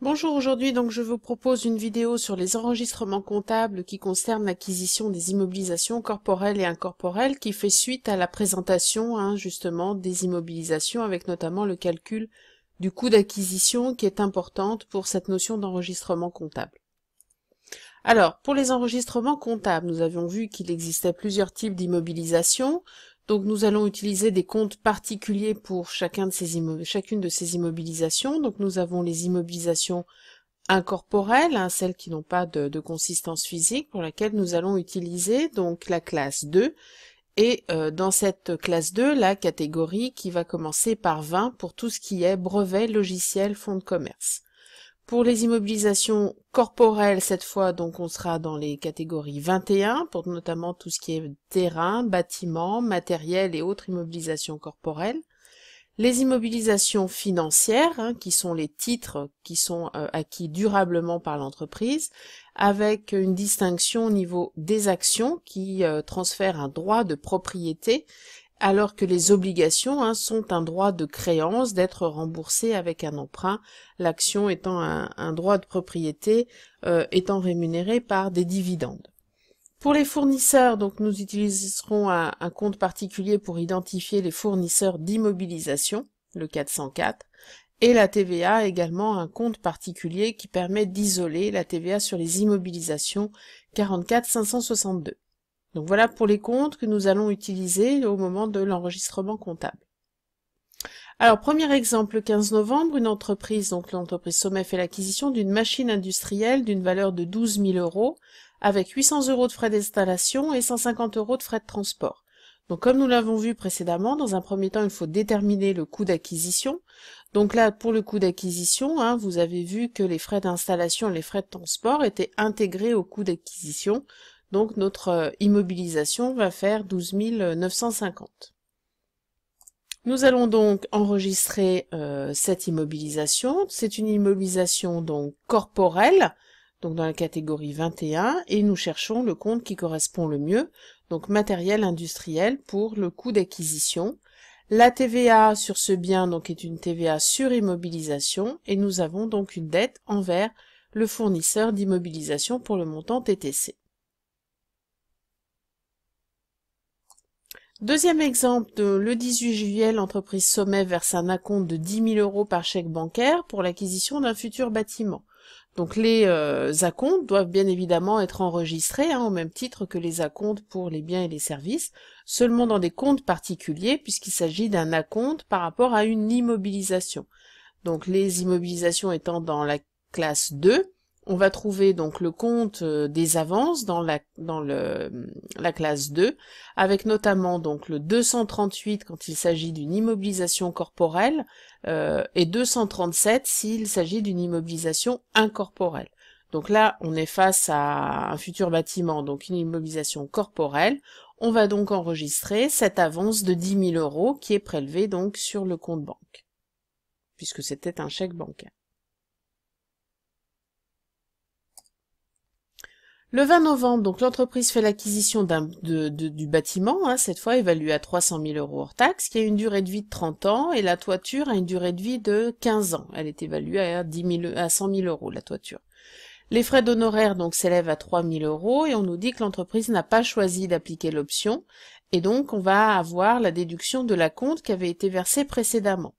Bonjour, aujourd'hui donc je vous propose une vidéo sur les enregistrements comptables qui concernent l'acquisition des immobilisations corporelles et incorporelles qui fait suite à la présentation justement des immobilisations avec notamment le calcul du coût d'acquisition qui est importante pour cette notion d'enregistrement comptable. Alors, pour les enregistrements comptables, nous avions vu qu'il existait plusieurs types d'immobilisation. Donc nous allons utiliser des comptes particuliers pour chacune de ces immobilisations. Donc nous avons les immobilisations incorporelles, celles qui n'ont pas de consistance physique, pour laquelle nous allons utiliser donc la classe 2. Et dans cette classe 2, la catégorie qui va commencer par 20 pour tout ce qui est brevet, logiciel, fonds de commerce. Pour les immobilisations corporelles, cette fois, donc, on sera dans les catégories 21, pour notamment tout ce qui est terrain, bâtiment, matériel et autres immobilisations corporelles. Les immobilisations financières, qui sont les titres qui sont acquis durablement par l'entreprise, avec une distinction au niveau des actions qui transfèrent un droit de propriété, alors que les obligations sont un droit de créance d'être remboursé avec un emprunt, l'action étant un droit de propriété étant rémunéré par des dividendes. Pour les fournisseurs, donc nous utiliserons un compte particulier pour identifier les fournisseurs d'immobilisation, le 404, et la TVA également un compte particulier qui permet d'isoler la TVA sur les immobilisations 44 562. Donc voilà pour les comptes que nous allons utiliser au moment de l'enregistrement comptable. Alors, premier exemple, le 15 novembre, une entreprise, donc l'entreprise Sommet, fait l'acquisition d'une machine industrielle d'une valeur de 12 000 euros, avec 800 euros de frais d'installation et 150 euros de frais de transport. Donc comme nous l'avons vu précédemment, dans un premier temps, il faut déterminer le coût d'acquisition. Donc là, pour le coût d'acquisition, vous avez vu que les frais d'installation et les frais de transport étaient intégrés au coût d'acquisition. Donc notre immobilisation va faire 12 950. Nous allons donc enregistrer cette immobilisation. C'est une immobilisation donc corporelle, donc dans la catégorie 21, et nous cherchons le compte qui correspond le mieux, donc matériel industriel pour le coût d'acquisition. La TVA sur ce bien donc est une TVA sur immobilisation, et nous avons donc une dette envers le fournisseur d'immobilisation pour le montant TTC. Deuxième exemple, le 18 juillet, l'entreprise Sommet verse un acompte de 10 000 euros par chèque bancaire pour l'acquisition d'un futur bâtiment. Donc les acomptes doivent bien évidemment être enregistrés au même titre que les acomptes pour les biens et les services, seulement dans des comptes particuliers puisqu'il s'agit d'un acompte par rapport à une immobilisation. Donc les immobilisations étant dans la classe 2, on va trouver donc le compte des avances dans la classe 2, avec notamment donc le 238 quand il s'agit d'une immobilisation corporelle et 237 s'il s'agit d'une immobilisation incorporelle. Donc là, on est face à un futur bâtiment, donc une immobilisation corporelle. On va donc enregistrer cette avance de 10 000 euros qui est prélevée donc sur le compte banque, puisque c'était un chèque bancaire. Le 20 novembre, donc l'entreprise fait l'acquisition du bâtiment, cette fois évalué à 300 000 euros hors taxe, qui a une durée de vie de 30 ans, et la toiture a une durée de vie de 15 ans. Elle est évaluée à 100 000 euros, la toiture. Les frais d'honoraires donc s'élèvent à 3 000 euros, et on nous dit que l'entreprise n'a pas choisi d'appliquer l'option, et donc on va avoir la déduction de l'acompte qui avait été versé précédemment.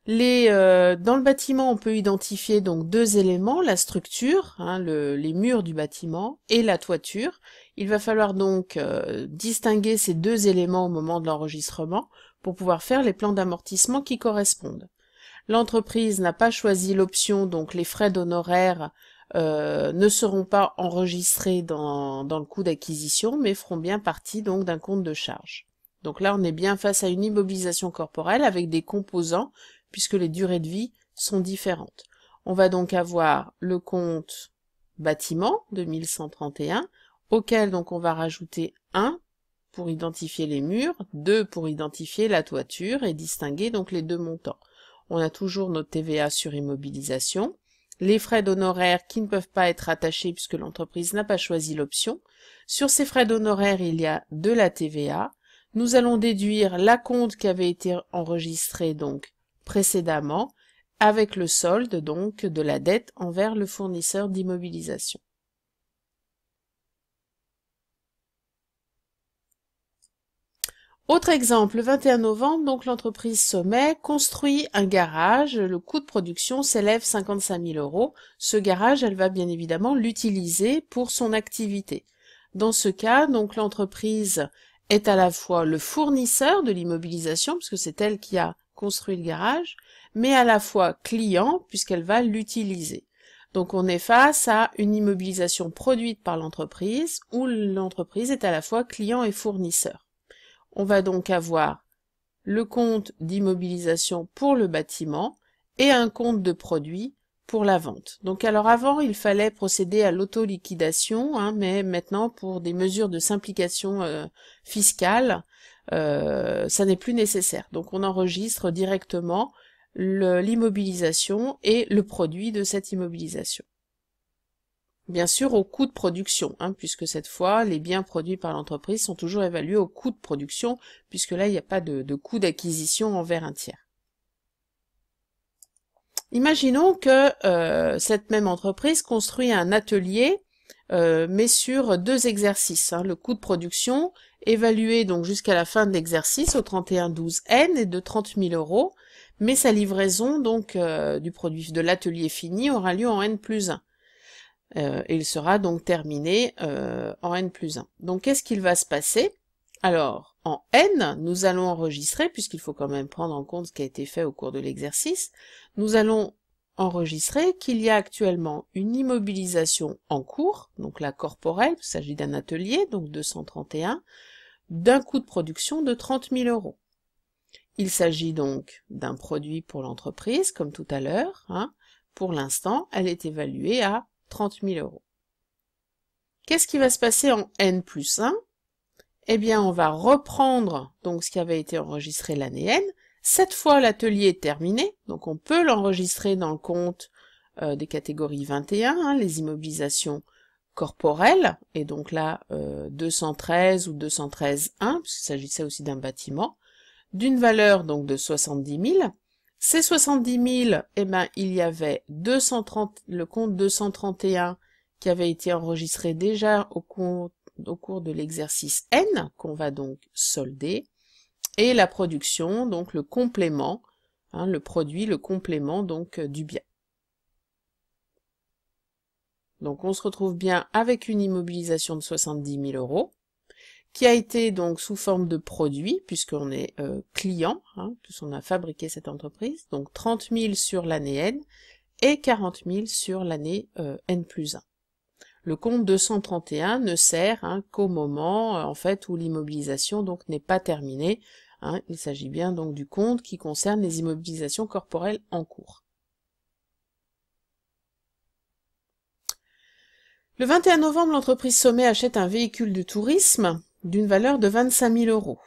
Dans le bâtiment, on peut identifier donc deux éléments, la structure, les murs du bâtiment, et la toiture. Il va falloir donc distinguer ces deux éléments au moment de l'enregistrement pour pouvoir faire les plans d'amortissement qui correspondent. L'entreprise n'a pas choisi l'option, donc les frais d'honoraires ne seront pas enregistrés dans le coût d'acquisition, mais feront bien partie donc d'un compte de charge. Donc là, on est bien face à une immobilisation corporelle avec des composants, puisque les durées de vie sont différentes. On va donc avoir le compte bâtiment de 1131, auquel donc on va rajouter 1 pour identifier les murs, 2 pour identifier la toiture et distinguer donc les deux montants. On a toujours notre TVA sur immobilisation, les frais d'honoraires qui ne peuvent pas être attachés puisque l'entreprise n'a pas choisi l'option. Sur ces frais d'honoraires, il y a de la TVA. Nous allons déduire l'acompte qui avait été enregistré donc précédemment avec le solde donc de la dette envers le fournisseur d'immobilisation. Autre exemple, le 21 novembre, donc l'entreprise Sommet construit un garage, le coût de production s'élève 55 000 €. Ce garage, elle va bien évidemment l'utiliser pour son activité. Dans ce cas, donc l'entreprise est à la fois le fournisseur de l'immobilisation, puisque c'est elle qui a construit le garage, mais à la fois client, puisqu'elle va l'utiliser. Donc on est face à une immobilisation produite par l'entreprise, où l'entreprise est à la fois client et fournisseur. On va donc avoir le compte d'immobilisation pour le bâtiment et un compte de produit pour la vente. Donc alors avant, il fallait procéder à l'auto-liquidation, mais maintenant, pour des mesures de simplification fiscale, ça n'est plus nécessaire. Donc on enregistre directement l'immobilisation et le produit de cette immobilisation. Bien sûr au coût de production, puisque cette fois, les biens produits par l'entreprise sont toujours évalués au coût de production, puisque là, il n'y a pas de coût d'acquisition envers un tiers. Imaginons que cette même entreprise construit un atelier, mais sur 2 exercices. Le coût de production, évalué donc jusqu'à la fin de l'exercice, au 31/12/N, est de 30 000 €, mais sa livraison donc du produit de l'atelier fini aura lieu en N+1. Et il sera donc terminé en N+1. Donc qu'est-ce qu'il va se passer? Alors, en N, nous allons enregistrer, puisqu'il faut quand même prendre en compte ce qui a été fait au cours de l'exercice, nous allons enregistrer qu'il y a actuellement une immobilisation en cours, donc la corporelle, il s'agit d'un atelier, donc 231, d'un coût de production de 30 000 €. Il s'agit donc d'un produit pour l'entreprise, comme tout à l'heure. Pour l'instant, elle est évaluée à 30 000 €. Qu'est-ce qui va se passer en N+1? Eh bien, on va reprendre donc ce qui avait été enregistré l'année N. Cette fois, l'atelier est terminé, donc on peut l'enregistrer dans le compte des catégories 21, les immobilisations corporelles, et donc là, 213 ou 213.1, puisqu'il s'agissait aussi d'un bâtiment, d'une valeur donc de 70 000. Ces 70 000, il y avait le compte 231 qui avait été enregistré déjà au cours de l'exercice N, qu'on va donc solder, et la production, donc le complément, le produit, le complément donc du bien. Donc on se retrouve bien avec une immobilisation de 70 000 €, qui a été donc sous forme de produit, puisqu'on est client, puisqu'on a fabriqué cette entreprise, donc 30 000 sur l'année N et 40 000 sur l'année N+1. Le compte 231 ne sert qu'au moment en fait où l'immobilisation donc n'est pas terminée. Il s'agit bien donc du compte qui concerne les immobilisations corporelles en cours. Le 21 novembre, l'entreprise Sommet achète un véhicule de tourisme d'une valeur de 25 000 €.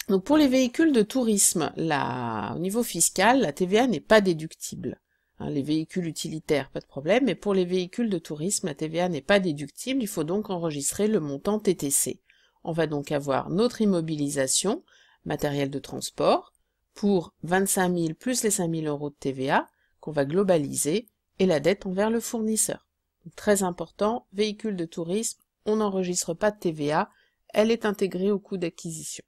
Donc pour les véhicules de tourisme, au niveau fiscal, la TVA n'est pas déductible. Les véhicules utilitaires, pas de problème, mais pour les véhicules de tourisme, la TVA n'est pas déductible, il faut donc enregistrer le montant TTC. On va donc avoir notre immobilisation, matériel de transport, pour 25 000 plus les 5 000 € de TVA, qu'on va globaliser, et la dette envers le fournisseur. Donc, très important, véhicule de tourisme, on n'enregistre pas de TVA, elle est intégrée au coût d'acquisition.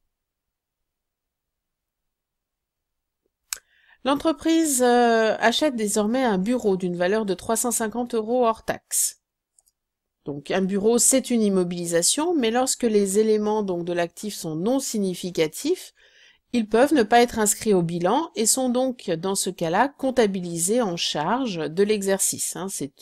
L'entreprise achète désormais un bureau d'une valeur de 350 € hors taxe. Donc un bureau, c'est une immobilisation, mais lorsque les éléments donc de l'actif sont non significatifs, ils peuvent ne pas être inscrits au bilan et sont donc dans ce cas-là comptabilisés en charge de l'exercice. C'est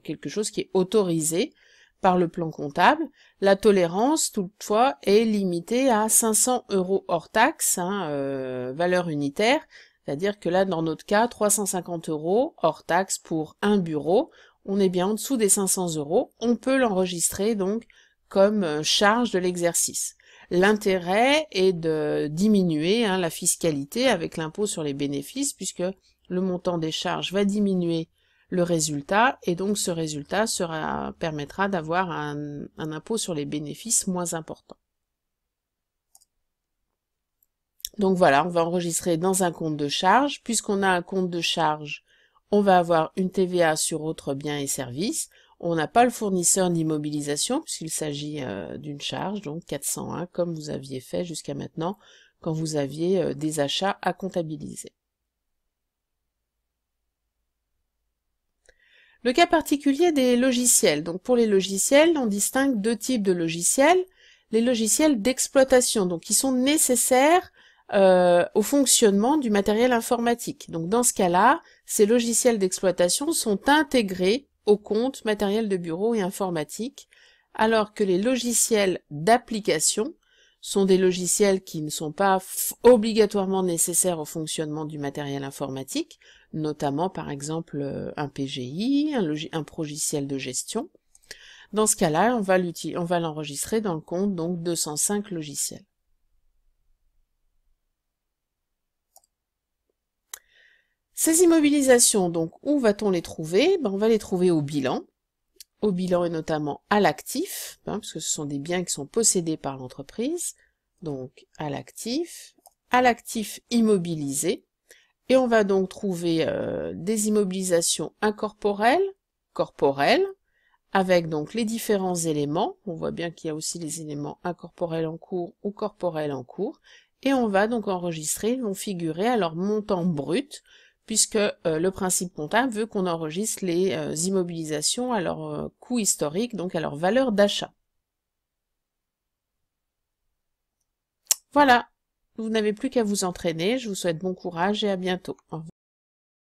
quelque chose qui est autorisé par le plan comptable. La tolérance, toutefois, est limitée à 500 € hors taxe, valeur unitaire. C'est-à-dire que là, dans notre cas, 350 € hors taxe pour un bureau, on est bien en dessous des 500 €. On peut l'enregistrer donc comme charge de l'exercice. L'intérêt est de diminuer la fiscalité avec l'impôt sur les bénéfices, puisque le montant des charges va diminuer le résultat, et donc ce résultat permettra d'avoir un impôt sur les bénéfices moins important. Donc voilà, on va enregistrer dans un compte de charge. Puisqu'on a un compte de charge, on va avoir une TVA sur autres biens et services. On n'a pas le fournisseur d'immobilisation puisqu'il s'agit d'une charge, donc 401, comme vous aviez fait jusqu'à maintenant quand vous aviez des achats à comptabiliser. Le cas particulier des logiciels. Donc pour les logiciels, on distingue deux types de logiciels. Les logiciels d'exploitation, donc qui sont nécessaires au fonctionnement du matériel informatique. Donc dans ce cas-là, ces logiciels d'exploitation sont intégrés au compte matériel de bureau et informatique, alors que les logiciels d'application sont des logiciels qui ne sont pas obligatoirement nécessaires au fonctionnement du matériel informatique, notamment par exemple un PGI, un progiciel de gestion. Dans ce cas-là, on va l'enregistrer dans le compte donc 205 logiciels. Ces immobilisations, donc où va-t-on les trouver? On va les trouver au bilan et notamment à l'actif, parce que ce sont des biens qui sont possédés par l'entreprise, donc à l'actif immobilisé, et on va donc trouver des immobilisations incorporelles, corporelles, avec donc les différents éléments. On voit bien qu'il y a aussi les éléments incorporels en cours ou corporels en cours, et on va donc enregistrer, ils vont figurer à leur montant brut, puisque le principe comptable veut qu'on enregistre les immobilisations à leur coût historique, donc à leur valeur d'achat. Voilà, vous n'avez plus qu'à vous entraîner, je vous souhaite bon courage et à bientôt. Au revoir.